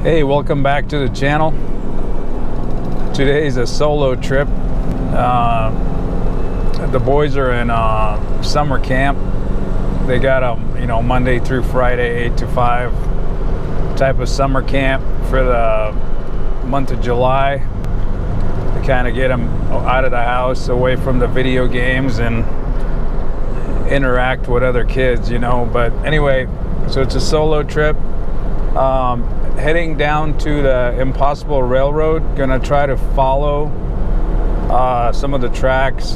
Hey, welcome back to the channel. Today is a solo trip. The boys are in summer camp. They got them, Monday through Friday, 8 to 5 type of summer camp for the month of July. To kind of get them out of the house, away from the video games, and interact with other kids, But anyway, so it's a solo trip. Heading down to the Impossible Railroad, gonna try to follow some of the tracks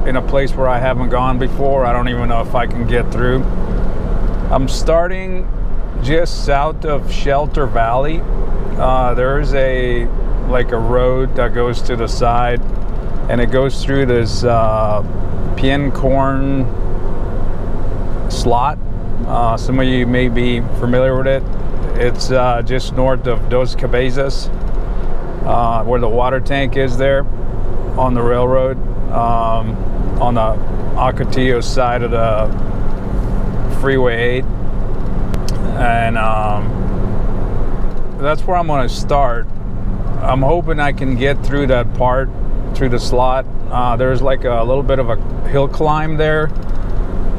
in a place where I haven't gone before. I don't even know if I can get through. I'm starting just south of Shelter Valley. There's a road that goes to the side, and it goes through this Piepkorn slot. Some of you may be familiar with it. It's just north of Dos Cabezas, where the water tank is there on the railroad, on the Ocotillo side of the Freeway 8. And that's where I'm going to start. I'm hoping I can get through that part, through the slot. There's like a little bit of a hill climb there.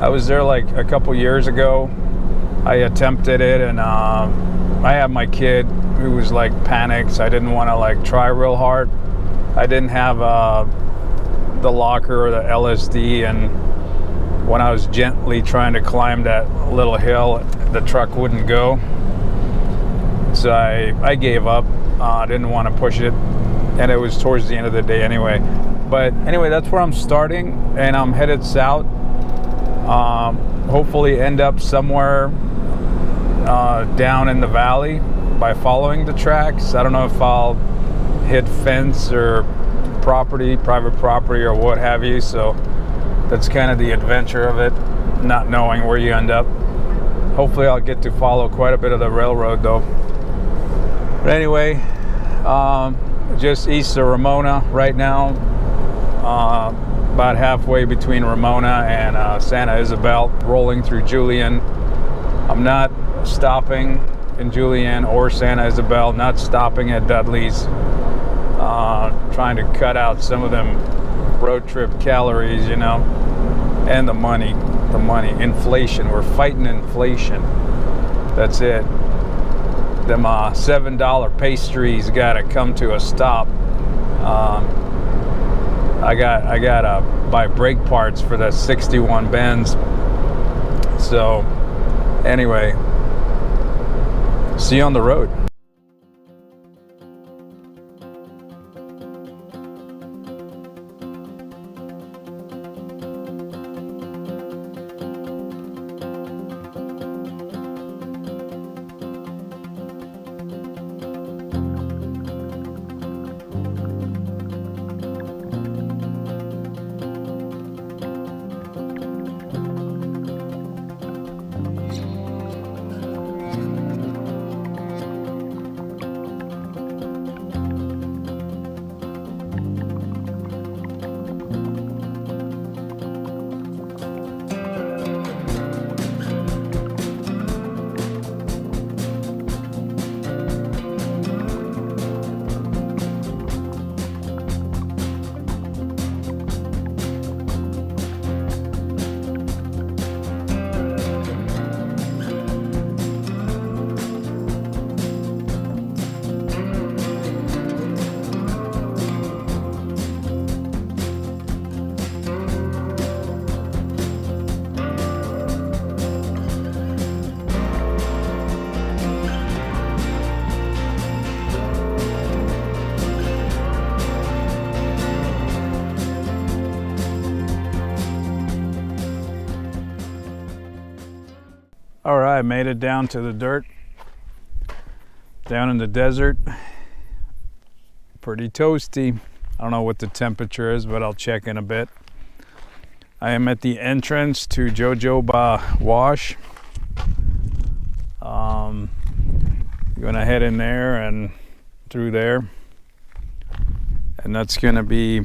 I was there like a couple years ago. I attempted it, and I had my kid who was like panicked, so I didn't want to try real hard. I didn't have the locker or the LSD, and when I was gently trying to climb that little hill, the truck wouldn't go. So I gave up. I didn't want to push it, and it was towards the end of the day anyway. But anyway, that's where I'm starting, and I'm headed south. Hopefully end up somewhere down in the valley by following the tracks. I don't know if I'll hit fence or private property or what have you. So that's kind of the adventure of it, not knowing where you end up. Hopefully I'll get to follow quite a bit of the railroad though. But anyway, just east of Ramona right now, about halfway between Ramona and Santa Isabel, rolling through Julian. I'm not stopping in Julian or Santa Isabel, not stopping at Dudley's, trying to cut out some of them road trip calories, and the money, inflation. We're fighting inflation. That's it. Them $7 pastries got to come to a stop. I gotta buy brake parts for the 61 Benz. So anyway, see you on the road. All right, made it down to the dirt, down in the desert. Pretty toasty. I don't know what the temperature is, but I'll check in a bit. I am at the entrance to Jojoba Wash. Gonna head in there and through there, and that's gonna be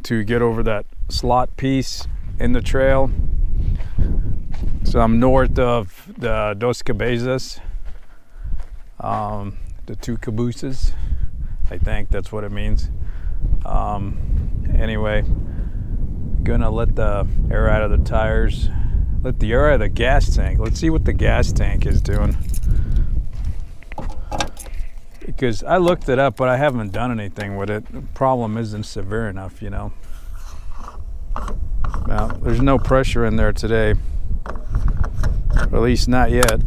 to get over that slot piece in the trail. So I'm north of the Dos Cabezas, The two cabooses, I think that's what it means. Anyway, gonna let the air out of the tires, let the air out of the gas tank. Let's see what the gas tank is doing, because I looked it up but I haven't done anything with it. The problem isn't severe enough, you know. Now there's no pressure in there today, or at least not yet,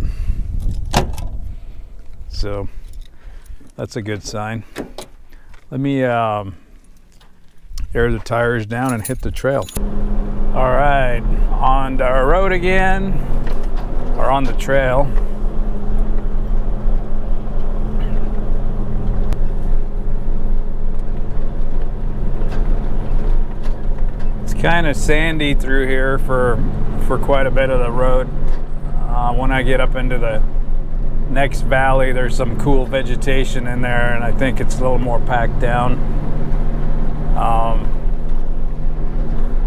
so that's a good sign. Let me air the tires down and hit the trail. All right, on the road again, or on the trail. It's kind of sandy through here for quite a bit of the road. When I get up into the next valley, there's some cool vegetation in there, and I think it's a little more packed down.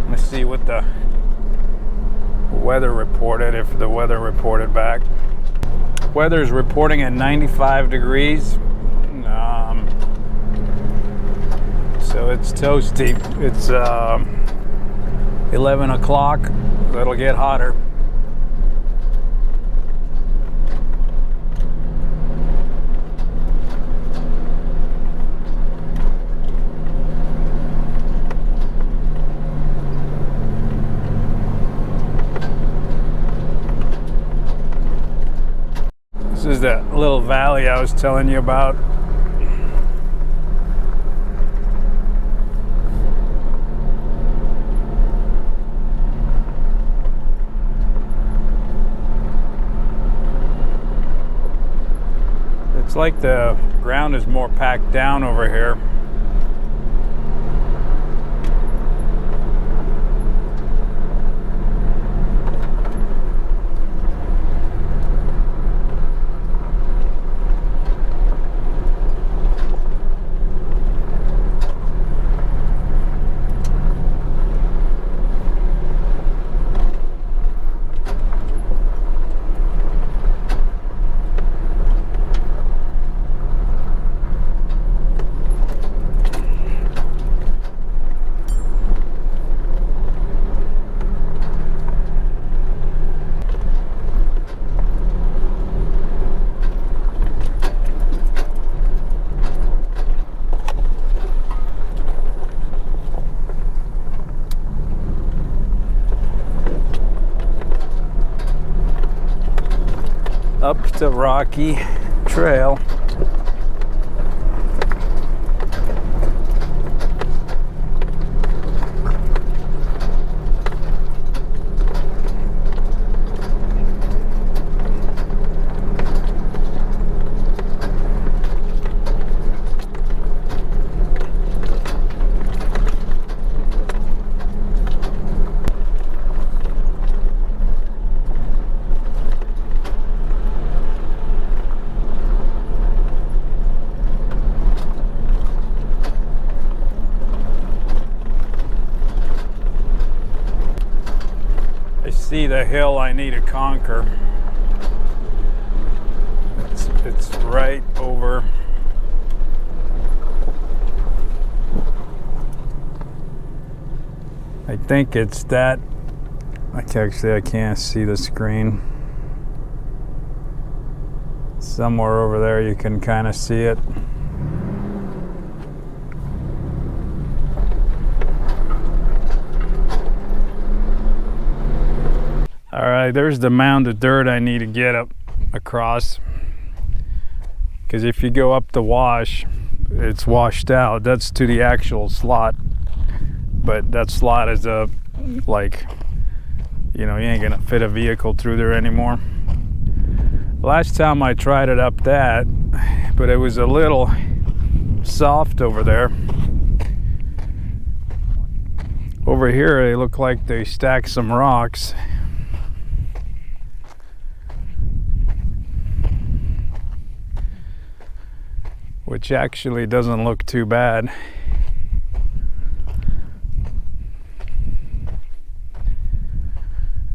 Let's see what the weather reported, if the weather reported back. Weather's reporting at 95 degrees. So it's toasty. It's 11 o'clock. It'll get hotter. This is that little valley I was telling you about. It's like the ground is more packed down over here. Up the rocky trail. See the hill I need to conquer. It's right over. I think it's that. I can't see the screen. Somewhere over there you can kind of see it. All right, there's the mound of dirt I need to get up across. Because if you go up the wash, it's washed out. That's to the actual slot. But that slot is you ain't gonna fit a vehicle through there anymore. Last time I tried it up that, but it was a little soft over there. Over here, they look like they stacked some rocks. Which actually doesn't look too bad.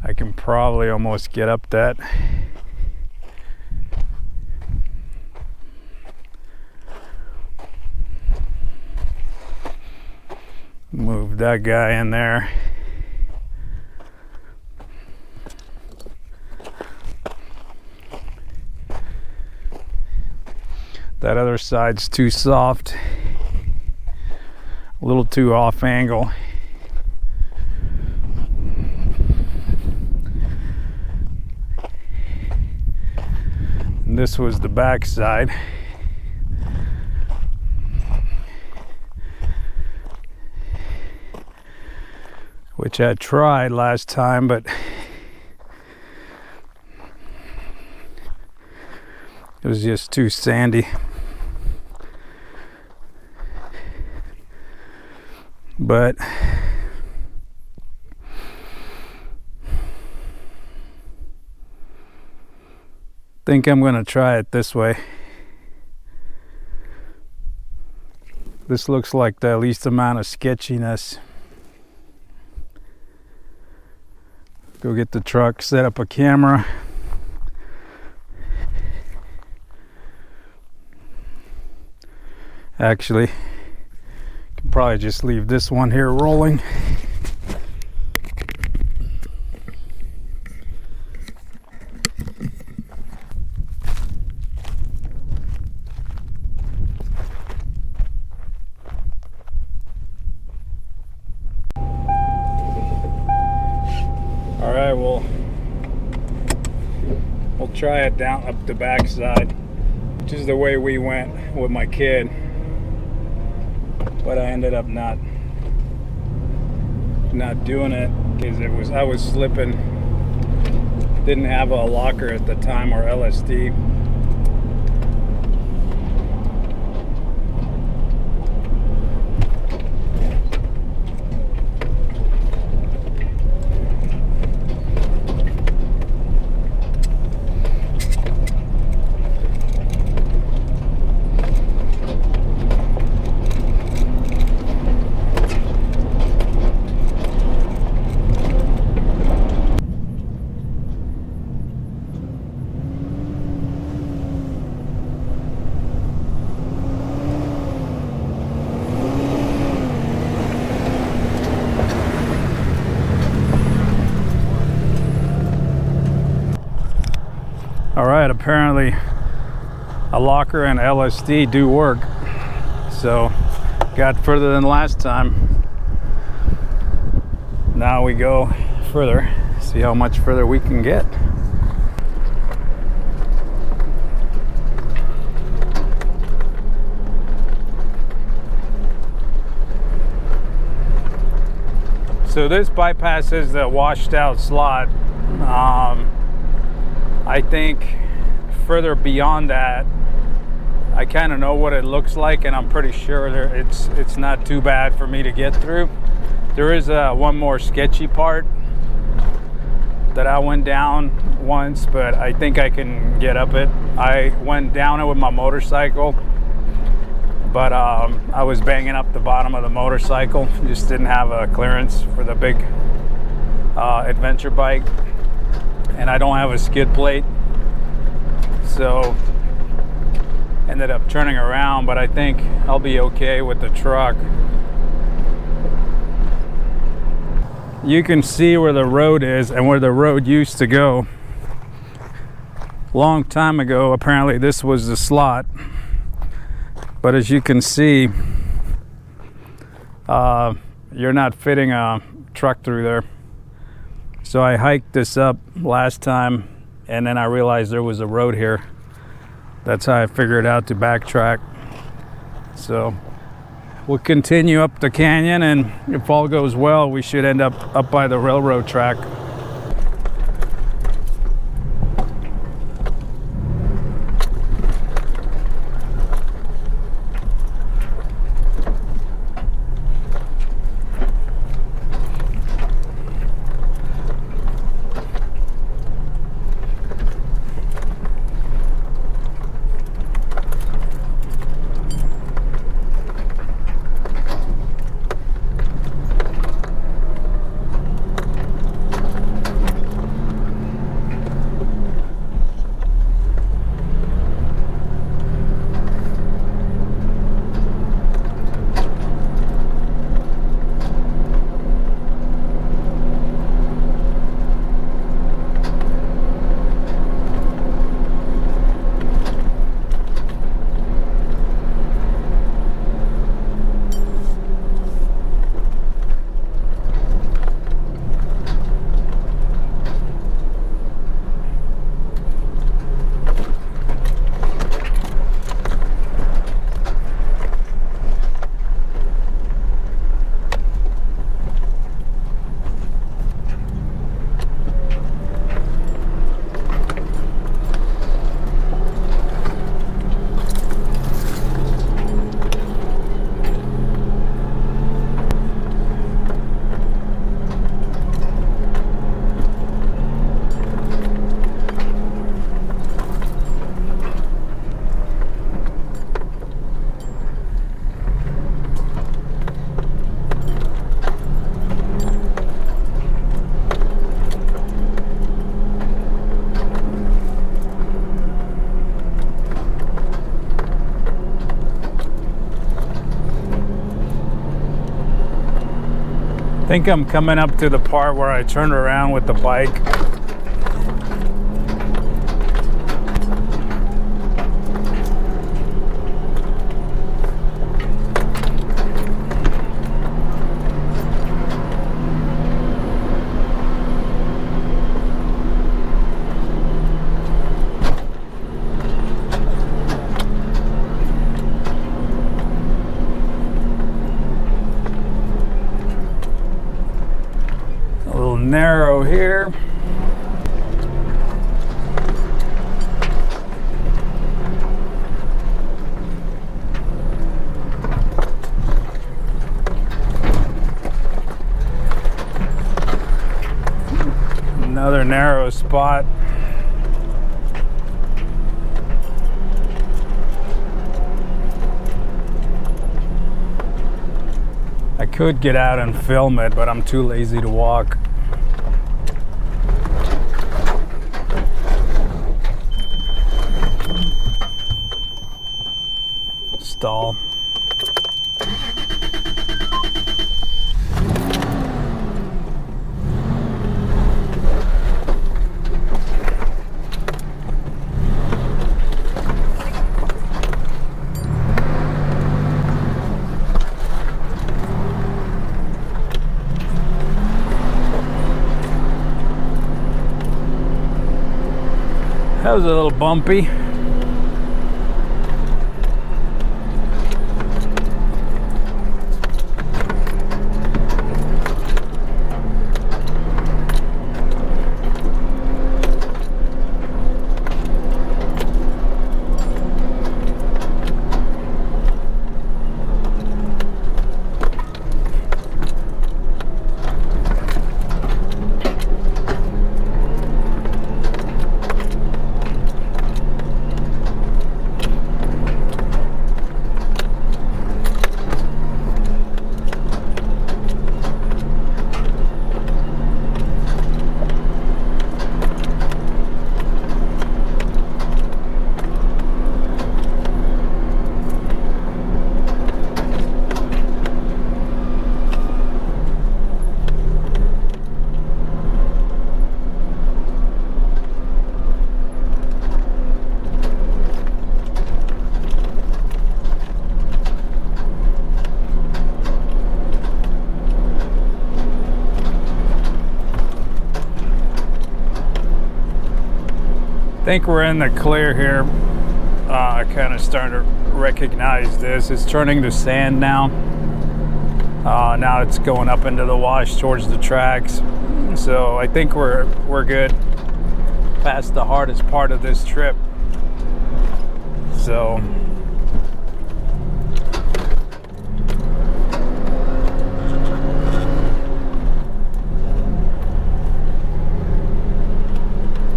I can probably almost get up that. Move that guy in there. That other side's too soft, a little too off angle. And this was the back side. Which I tried last time, but it was just too sandy. But think I'm going to try it this way. This looks like the least amount of sketchiness. Go get the truck, set up a camera. Actually, can probably just leave this one here rolling. All right, we'll try it down up the back side, which is the way we went with my kid. But I ended up not doing it because I was slipping. Didn't have a locker at the time or LSD. All right, apparently a locker and LSD do work. So got further than last time. Now we go further, see how much further we can get. So this bypasses the washed out slot. I think further beyond that, I kind of know what it looks like, and I'm pretty sure it's not too bad for me to get through. There is one more sketchy part that I went down once, but I think I can get up it. I went down it with my motorcycle, but I was banging up the bottom of the motorcycle. Just didn't have a clearance for the big adventure bike. And I don't have a skid plate, so ended up turning around, but I think I'll be okay with the truck. You can see where the road is and where the road used to go. Long time ago, apparently this was the slot, but as you can see, you're not fitting a truck through there. So I hiked this up last time, and then I realized there was a road here. That's how I figured out to backtrack. So we'll continue up the canyon, and if all goes well, we should end up by the railroad track. think I'm coming up to the part where I turn around with the bike. Narrow here. Another narrow spot. I could get out and film it, but I'm too lazy to walk. Stall. That was a little bumpy. I think we're in the clear here. I kind of starting to recognize this. It's turning to sand now. Now it's going up into the wash towards the tracks. So I think we're good past the hardest part of this trip. So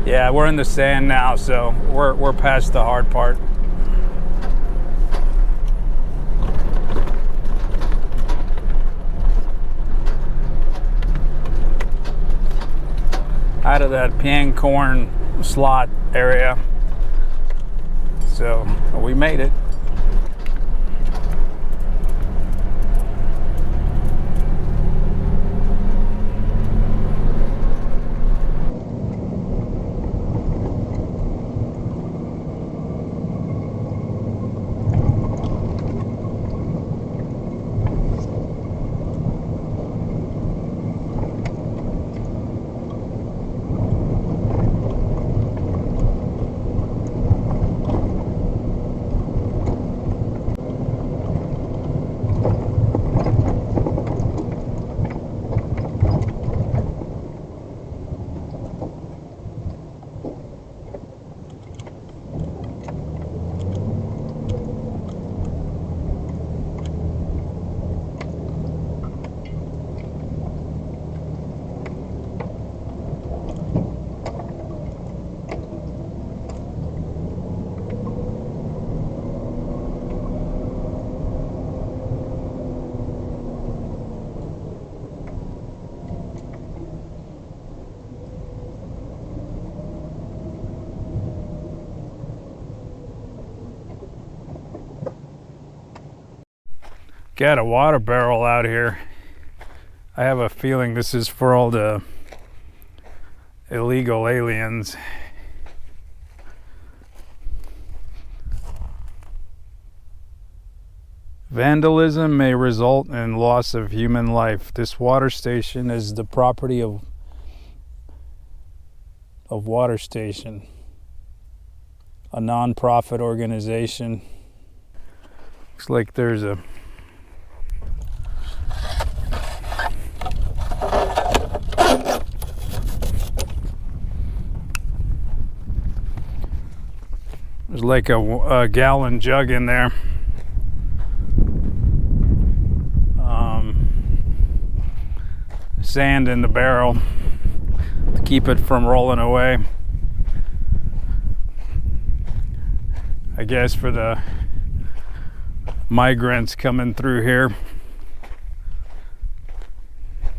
yeah, we're in the sand now, so we're past the hard part. Out of that Piepkorn slot area. So we made it. Got a water barrel out here. I have a feeling this is for all the illegal aliens. Vandalism may result in loss of human life. This water station is the property of Water Station, a non-profit organization. Looks like there's a gallon jug in there. Sand in the barrel to keep it from rolling away. I guess for the migrants coming through here. I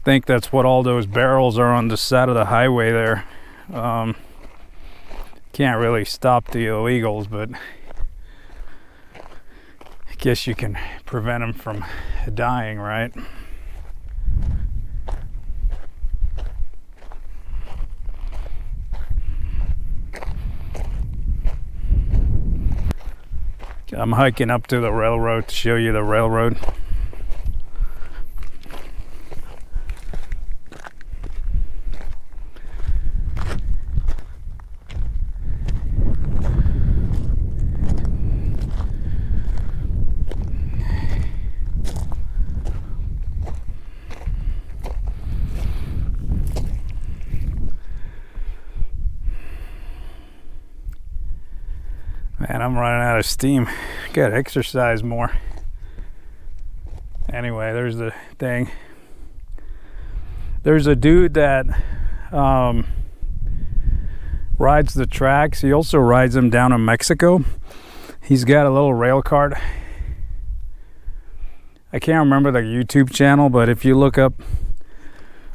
think that's what all those barrels are on the side of the highway there. Can't really stop the illegals, but I guess you can prevent them from dying, right? I'm hiking up to the railroad to show you the railroad. Man, I'm running out of steam. Gotta exercise more. Anyway, there's the thing. There's a dude that rides the tracks. He also rides them down in Mexico. He's got a little rail cart. I can't remember the YouTube channel, but if you look up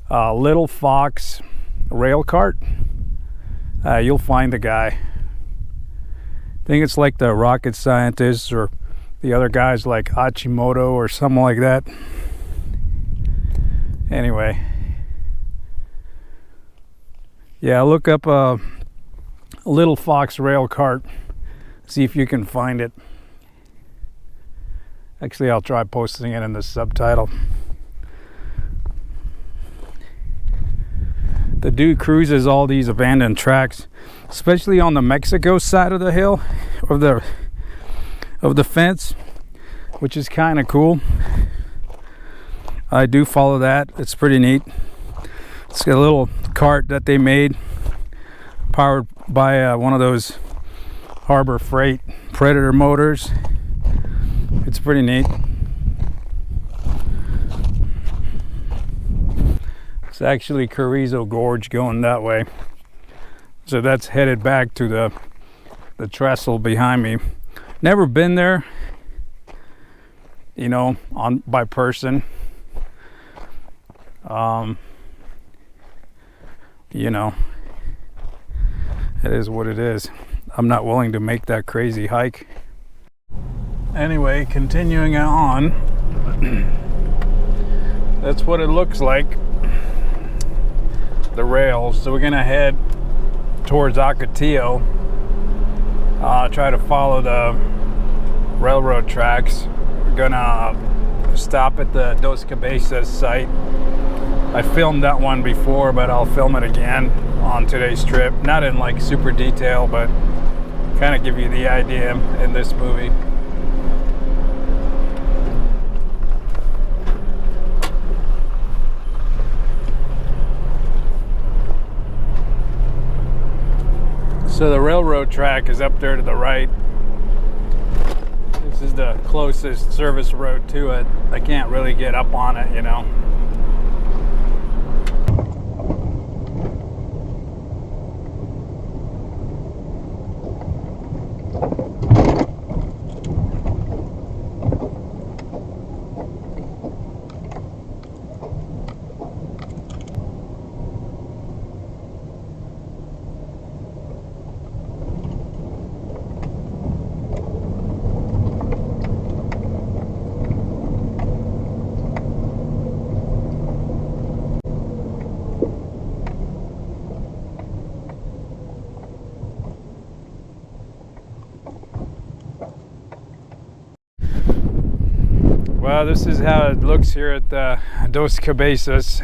Little Fox rail cart, you'll find the guy. I think it's like the rocket scientists or the other guys like Hachimoto or something like that. Anyway, yeah, look up a Little Fox rail cart, see if you can find it. Actually, I'll try posting it in the subtitle. The dude cruises all these abandoned tracks, especially on the Mexico side of the hill, of the fence, which is kind of cool. I do follow that. It's pretty neat. It's got a little cart that they made, powered by one of those Harbor Freight Predator motors. It's pretty neat. It's actually Carrizo Gorge going that way. So that's headed back to the trestle behind me. Never been there, you know, by person. You know, it is what it is. I'm not willing to make that crazy hike. Anyway, continuing on, that's what it looks like, the rails. So we're gonna head towards Ocotillo, try to follow the railroad tracks. We're gonna stop at the Dos Cabezas site. I filmed that one before, but I'll film it again on today's trip. Not in like super detail, but kind of give you the idea in this movie. So the railroad track is up there to the right. This is the closest service road to it. I can't really get up on it, you know. Well, this is how it looks here at the Dos Cabezas.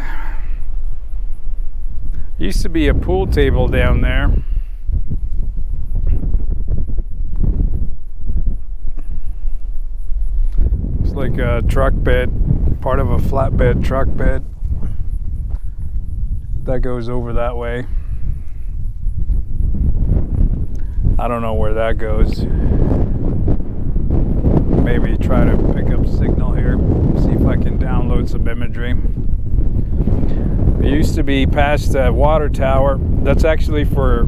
Used to be a pool table down there. It's like a truck bed, part of a flatbed truck bed. That goes over that way. I don't know where that goes. Maybe try to pick up signal here, see if I can download some imagery. It used to be past the water tower. That's actually for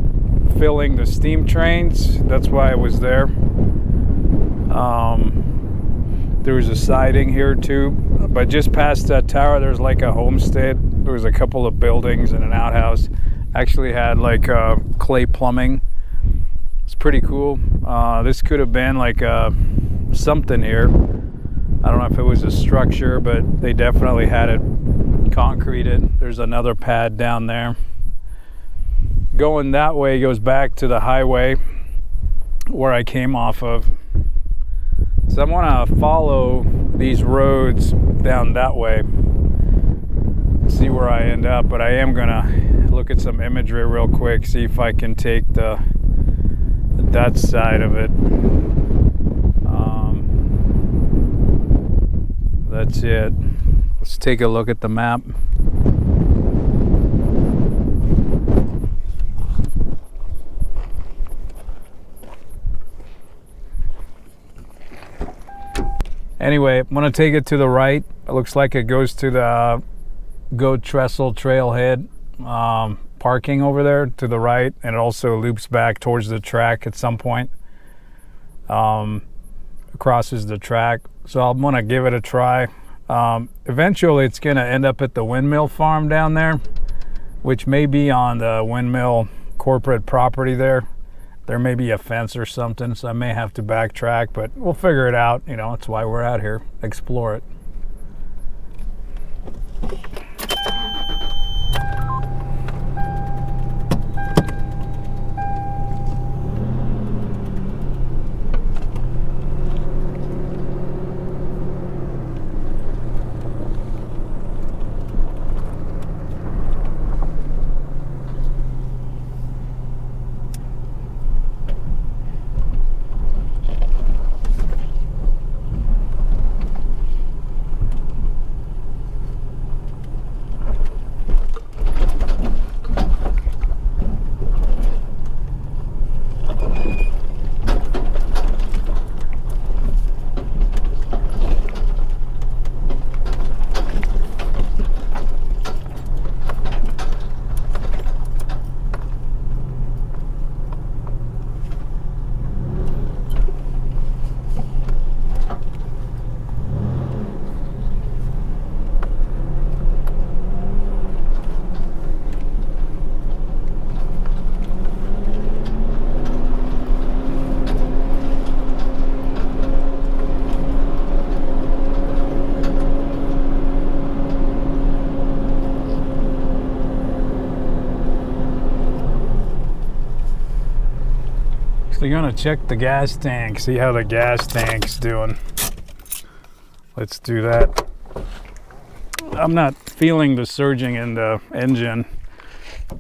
filling the steam trains. That's why it was there. There was a siding here too, but just past that tower there's like a homestead. There was a couple of buildings and an outhouse. Actually had like clay plumbing. It's pretty cool. This could have been like something here. I don't know if it was a structure, but they definitely had it concreted. There's another pad down there. Going that way goes back to the highway where I came off of. So I want to follow these roads down that way, see where I end up, but I am going to look at some imagery real quick, see if I can take that side of it. That's it. Let's take a look at the map. Anyway, I'm going to take it to the right. It looks like it goes to the Trestle trailhead parking over there to the right, and it also loops back towards the track at some point. Crosses the track. So I'm going to give it a try. Eventually it's going to end up at the windmill farm down there, which may be on the windmill corporate property there. There may be a fence or something, so I may have to backtrack, but we'll figure it out. You know, that's why we're out here. Explore it. So you're gonna check the gas tank, see how the gas tank's doing. Let's do that. I'm not feeling the surging in the engine,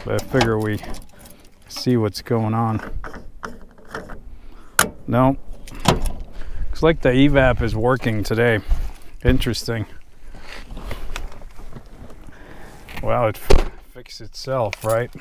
but I figure we see what's going on. No, looks like the evap is working today. Interesting. Well, it fixed itself, right?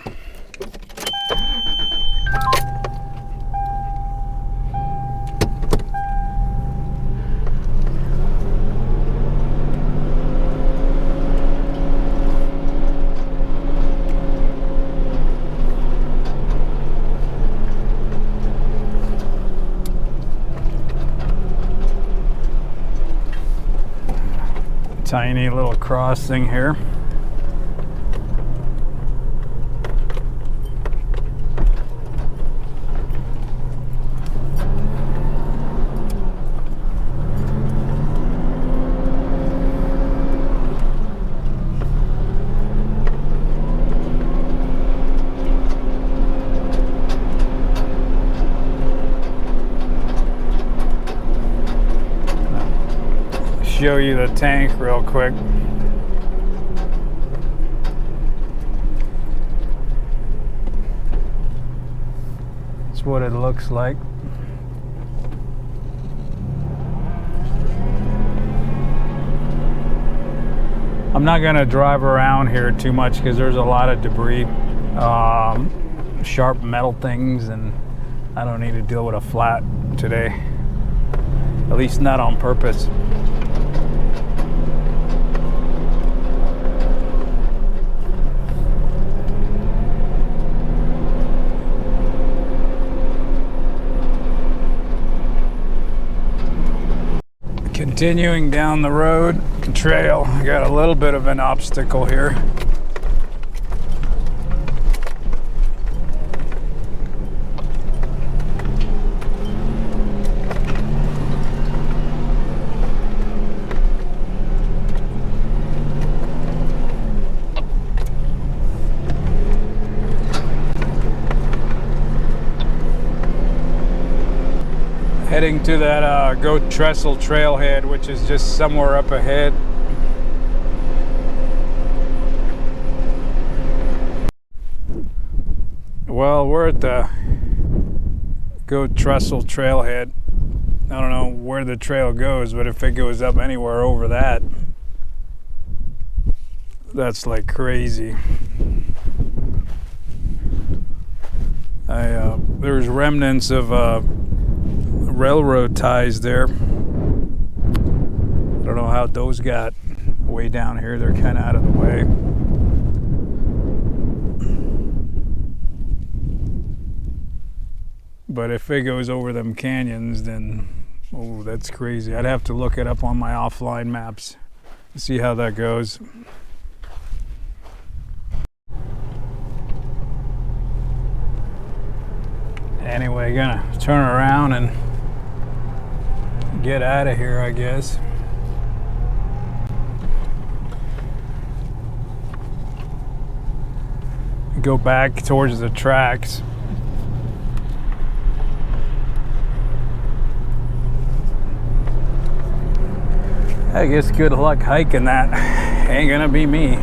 Tiny little crossing here. show you the tank real quick. That's what it looks like. I'm not gonna drive around here too much because there's a lot of debris, sharp metal things, and I don't need to deal with a flat today. At least not on purpose. Continuing down the road trail, I got a little bit of an obstacle here. Heading to that Trestle trailhead, which is just somewhere up ahead. Well, we're at the Trestle trailhead. I don't know where the trail goes, but if it goes up anywhere over that, that's like crazy. There's remnants of railroad ties there. I don't know how those got way down here. They're kind of out of the way. But if it goes over them canyons, then oh, that's crazy. I'd have to look it up on my offline maps to see how that goes. Anyway, gonna turn around and get out of here, I guess. Go back towards the tracks. I guess good luck hiking that. Ain't gonna be me.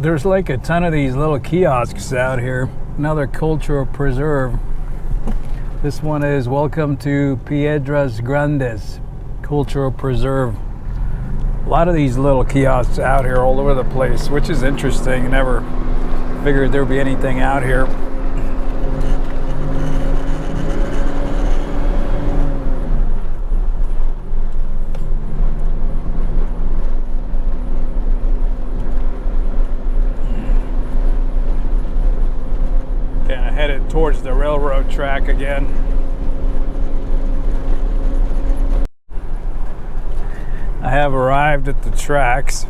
There's like a ton of these little kiosks out here. Another cultural preserve. This one is Welcome to Piedras Grandes Cultural Preserve. A lot of these little kiosks out here all over the place, which is interesting. Never figured there'd be anything out here. Headed towards the railroad track again. I have arrived at the tracks.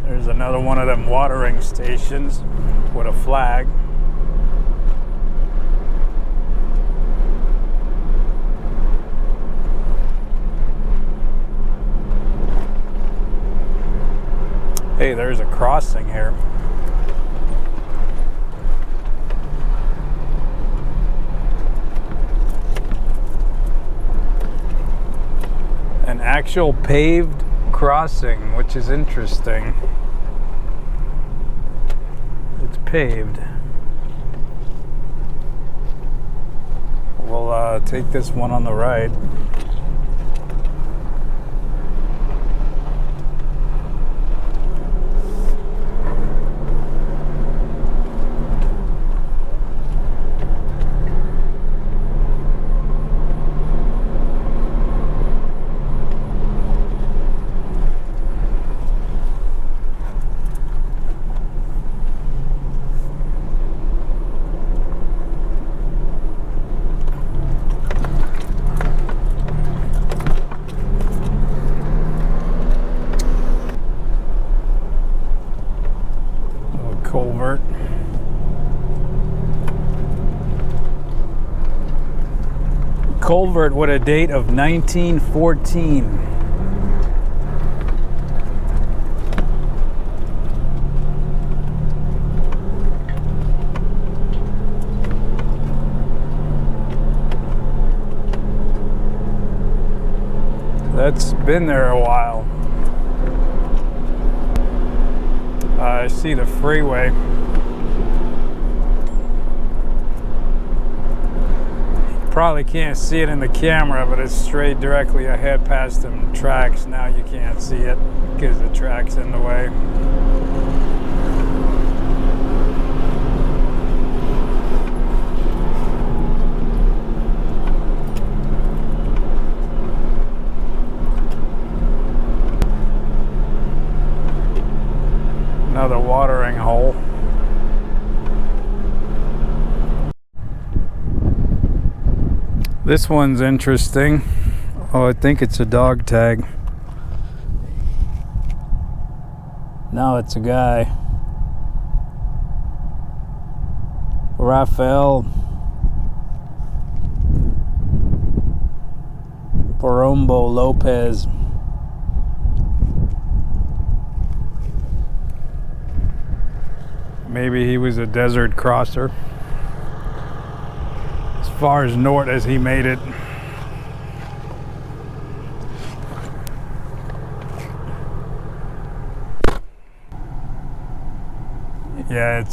There's another one of them watering stations with a flag. Hey, there's a crossing here. An actual paved crossing, which is interesting. It's paved. We'll take this one on the right. culvert with a date of 1914. That's been there a while. I see the freeway. Probably can't see it in the camera, but it's straight directly ahead past them tracks. Now you can't see it because the track's in the way. Another watering hole. This one's interesting. Oh, I think it's a dog tag. No, it's a guy. Rafael Porombo Lopez. Maybe he was a desert crosser. As far as north as he made it. Yeah,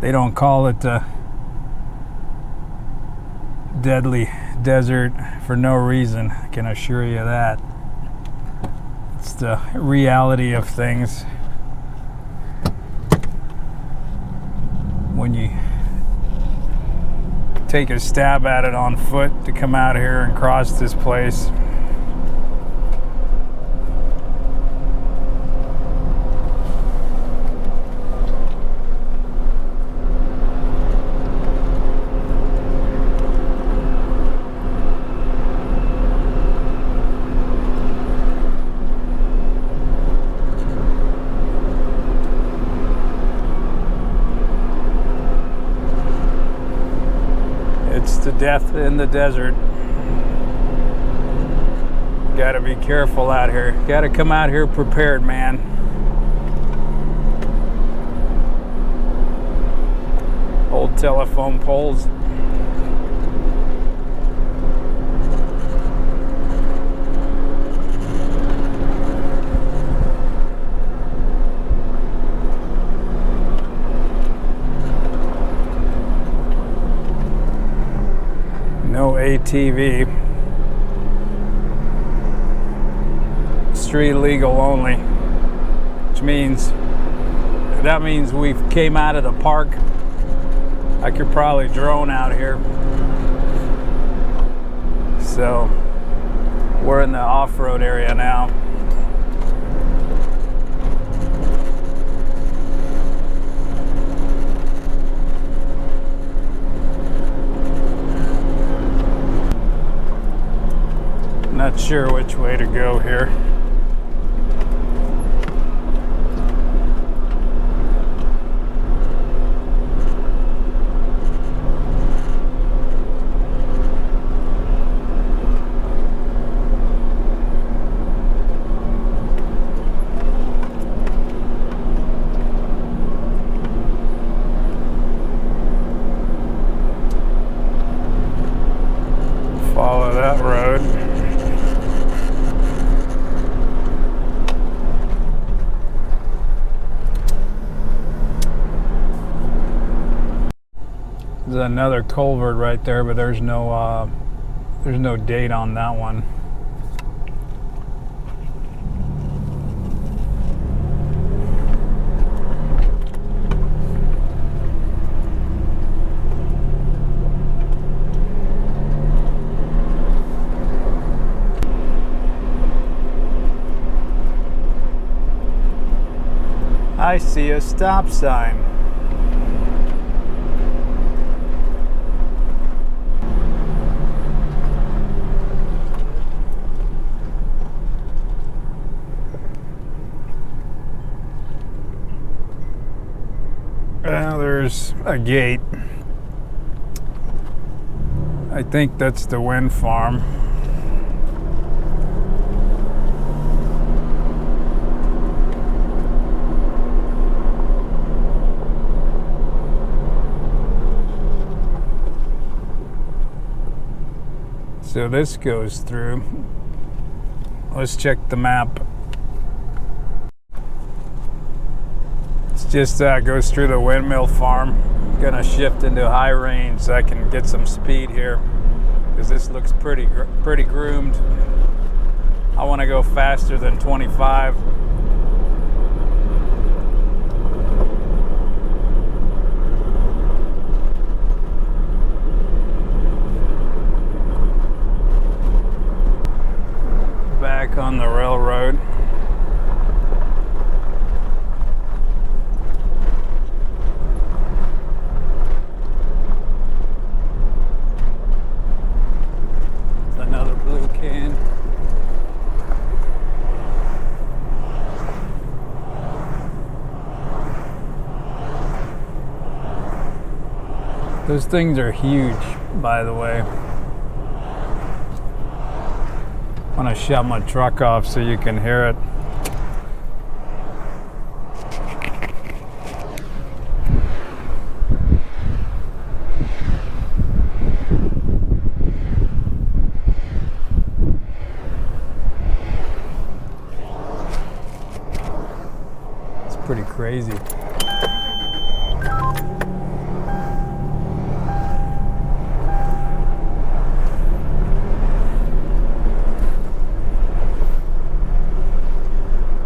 they don't call it the deadly desert for no reason, I can assure you that. It's the reality of things. When you take a stab at it on foot to come out here and cross this place. It's the death in the desert. Gotta be careful out here. Gotta come out here prepared, man. Old telephone poles. No ATV. Street legal only, which means we came out of the park. I could probably drone out here. So we're in the off-road area now. Not sure which way to go here. Follow that road. There's another culvert right there, but there's no date on that one. I see a stop sign. Well, there's a gate. I think that's the wind farm. So this goes through. Let's check the map. It's just goes through the windmill farm. Gonna shift into high range so I can get some speed here, because this looks pretty groomed. I want to go faster than 25. Back on the railroad. Another blue can. Those things are huge, by the way. I want to shut my truck off so you can hear it. It's pretty crazy.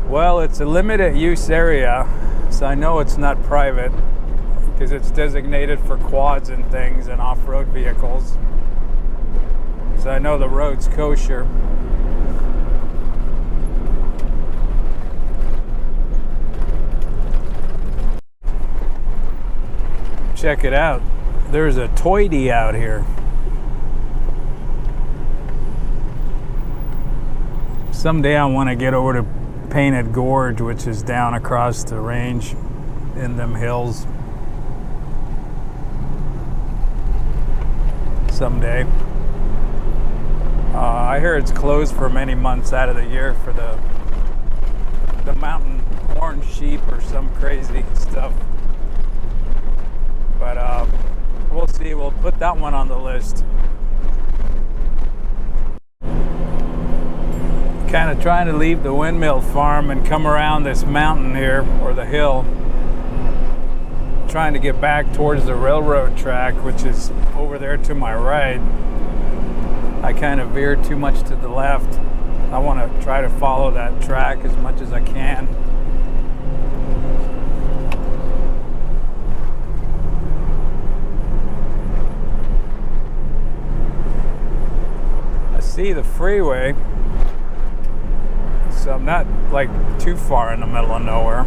Well, it's a limited use area, so I know it's not private because it's designated for quads and things and off-road vehicles. So I know the road's kosher. Check it out. There's a toity out here. Someday I want to get over to Painted Gorge, which is down across the range in them hills. Someday. I hear it's closed for many months out of the year for the mountain horn sheep or some crazy stuff. But we'll see. We'll put that one on the list. Kind of trying to leave the windmill farm and come around this mountain here, or the hill. Trying to get back towards the railroad track, which is over there to my right. I kind of veered too much to the left. I want to try to follow that track as much as I can. I see the freeway. So I'm not like too far in the middle of nowhere.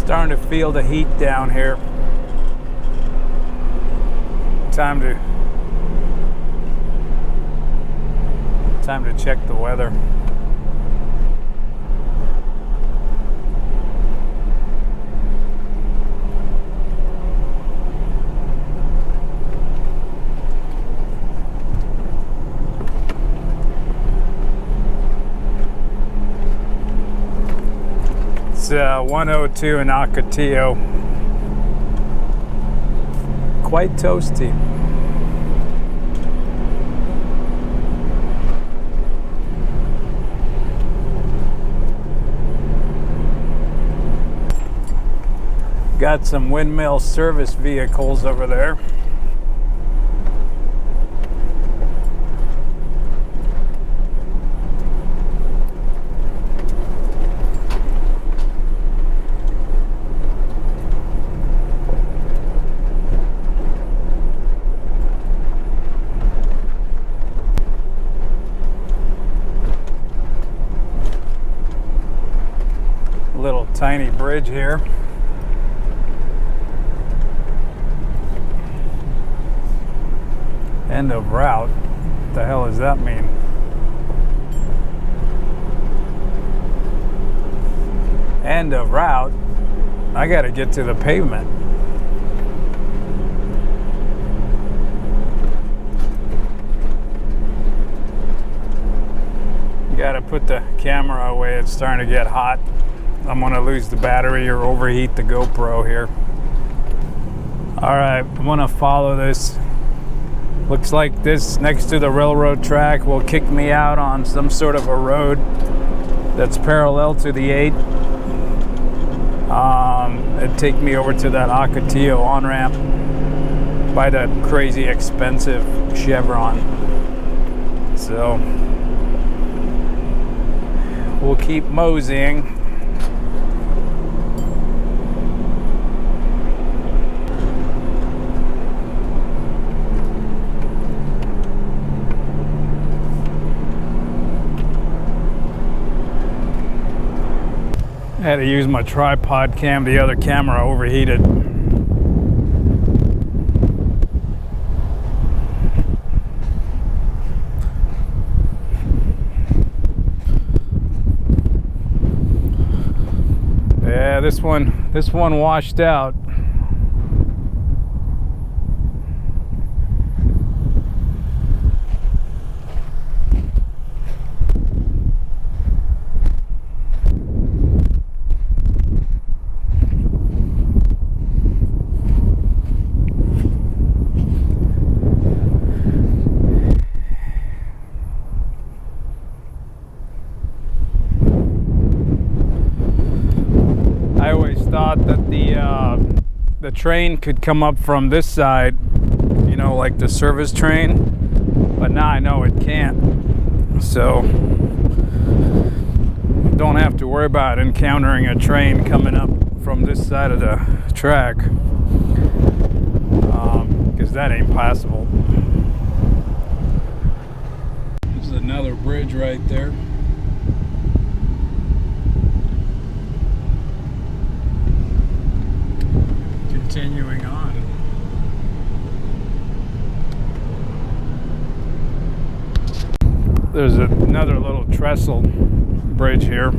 Starting to feel the heat down here. Time to check the weather. It's 102 in Ocotillo. Quite toasty. Got some windmill service vehicles over there. tiny bridge here. End of route. What the hell does that mean? End of route. I gotta get to the pavement. Gotta put the camera away, it's starting to get hot. I'm gonna lose the battery or overheat the GoPro here. Alright, I'm gonna follow this. Looks like this next to the railroad track will kick me out on some sort of a road that's parallel to the 8. It'd take me over to that Ocotillo on-ramp by that crazy expensive Chevron. So we'll keep moseying. I had to use my tripod cam. The other camera overheated. Yeah, this one washed out. I always thought that the train could come up from this side, you know, like the service train, but now I know it can't. So don't have to worry about encountering a train coming up from this side of the track, because that ain't possible. There's another bridge right there. Continuing on. There's another little trestle bridge here.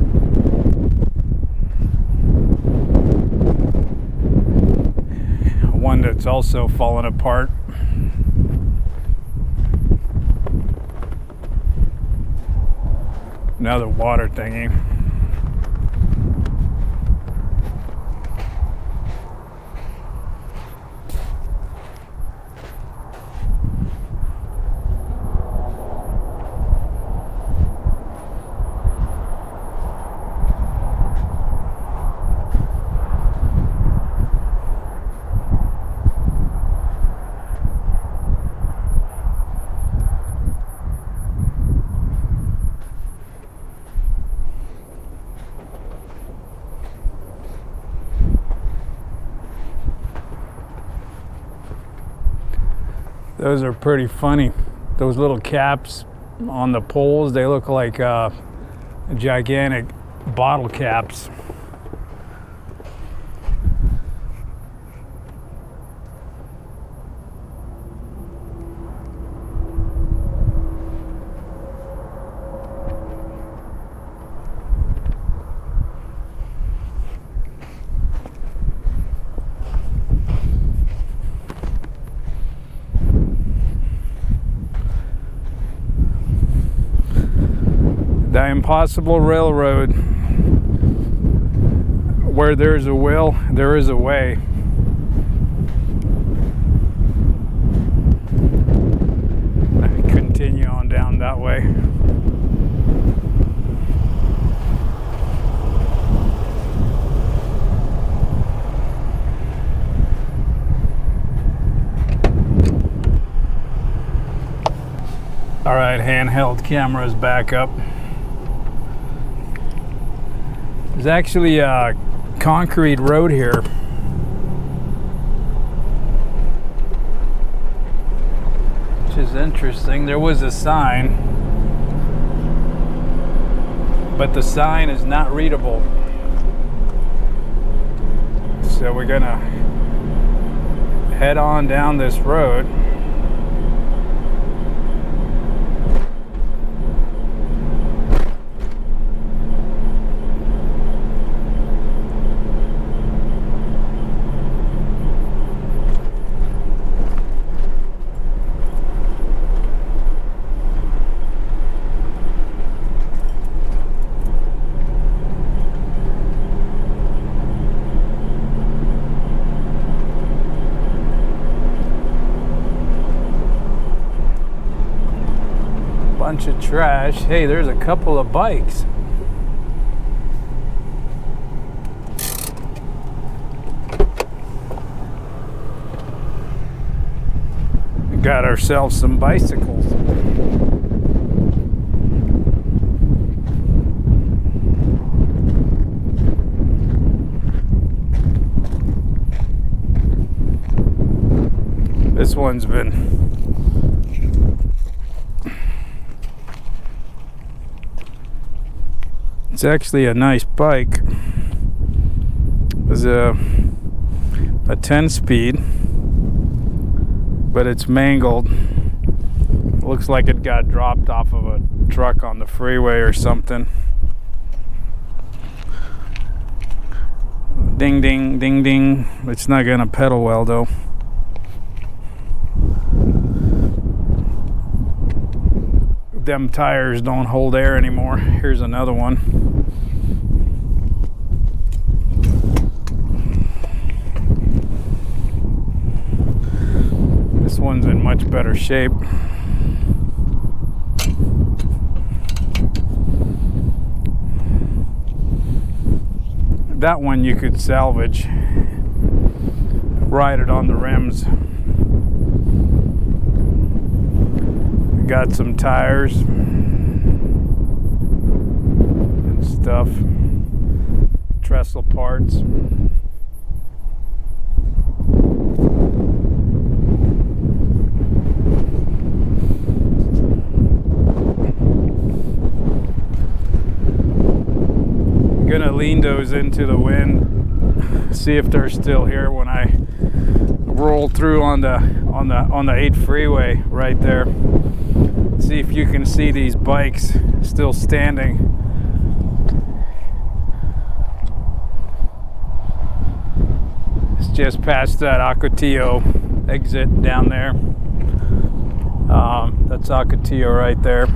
One that's also fallen apart. Another water thingy. Those are pretty funny. Those little caps on the poles, they look like gigantic bottle caps. The impossible railroad. Where there's a will, there is a way. Continue on down that way. All right, handheld camera's back up. There's actually a concrete road here. Which is interesting. There was a sign, but the sign is not readable. So we're gonna head on down this road. Bunch of trash. Hey, there's a couple of bikes. We got ourselves some bicycles. This one's been It's actually a nice bike. It was a 10-speed, but it's mangled. It looks like it got dropped off of a truck on the freeway or something. Ding, ding, ding, ding. It's not gonna pedal well though. Them tires don't hold air anymore. Here's another one. This one's in much better shape. That one you could salvage, ride it on the rims. Got some tires and stuff, Trestle parts. Gonna lean those into the wind, see if they're still here when I roll through on the 8 freeway right there. See if you can see these bikes still standing. It's just past that Ocotillo exit down there. That's Ocotillo right there.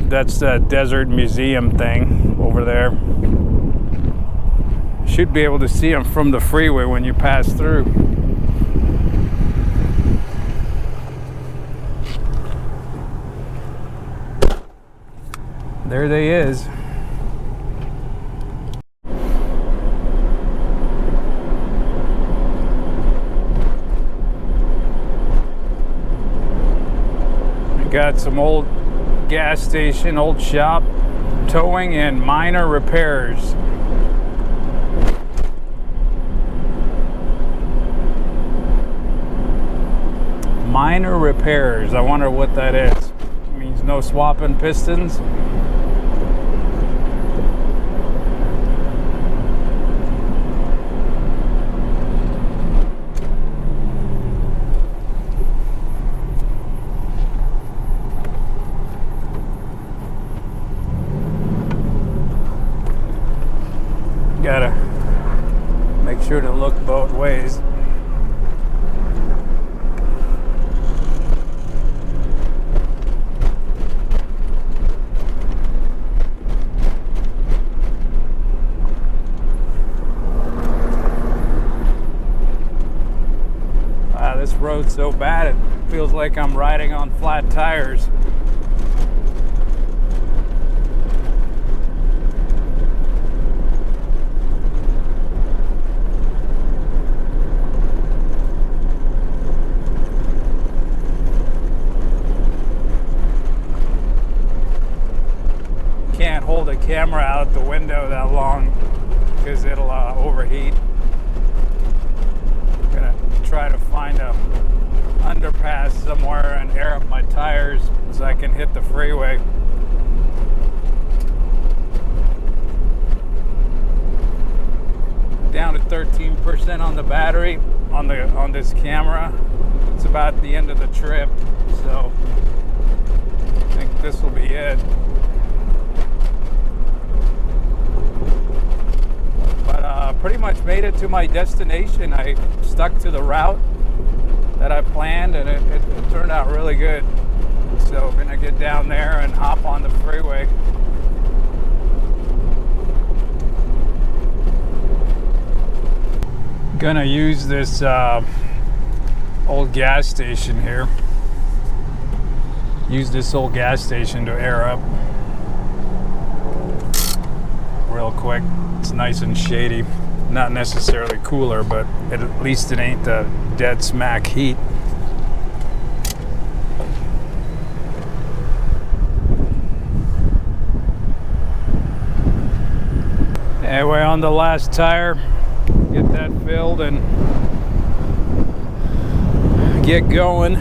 That's the desert museum thing over there. Should be able to see them from the freeway when you pass through. There they is. We got some old gas station, old shop, towing and minor repairs. Minor repairs. I wonder what that is. It means no swapping pistons. Gotta make sure to look both ways. Wow, this road's so bad it feels like I'm riding on flat tires. Can't hold a camera out the window that long because it'll overheat. Gonna try to find a underpass somewhere and air up my tires so I can hit the freeway. Down to 13. 50% on the battery on this camera. It's about the end of the trip, so I think this will be it. But pretty much made it to my destination. I stuck to the route that I planned, and it turned out really good. So we're gonna get down there and hop on the freeway. Gonna use this old gas station here. Use this old gas station to air up real quick. It's nice and shady. Not necessarily cooler, but at least it ain't the dead smack heat. Anyway, on the last tire, get that filled and get going.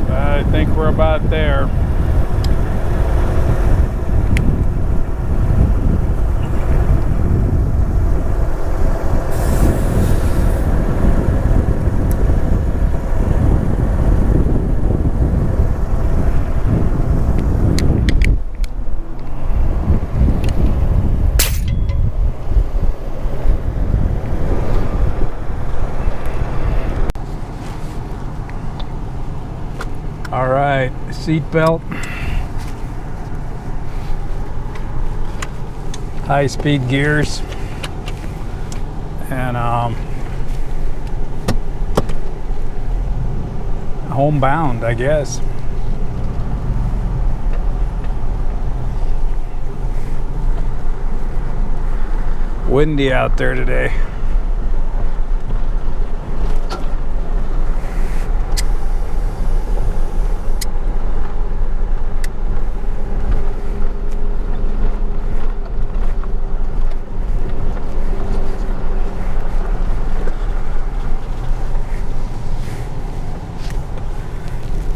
I think we're about there. All right, seat belt, high-speed gears, and homebound, I guess. Windy out there today.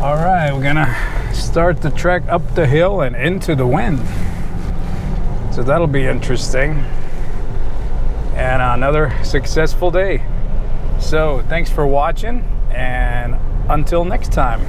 All right, we're gonna start the trek up the hill and into the wind. So that'll be interesting. And another successful day. So thanks for watching, and until next time.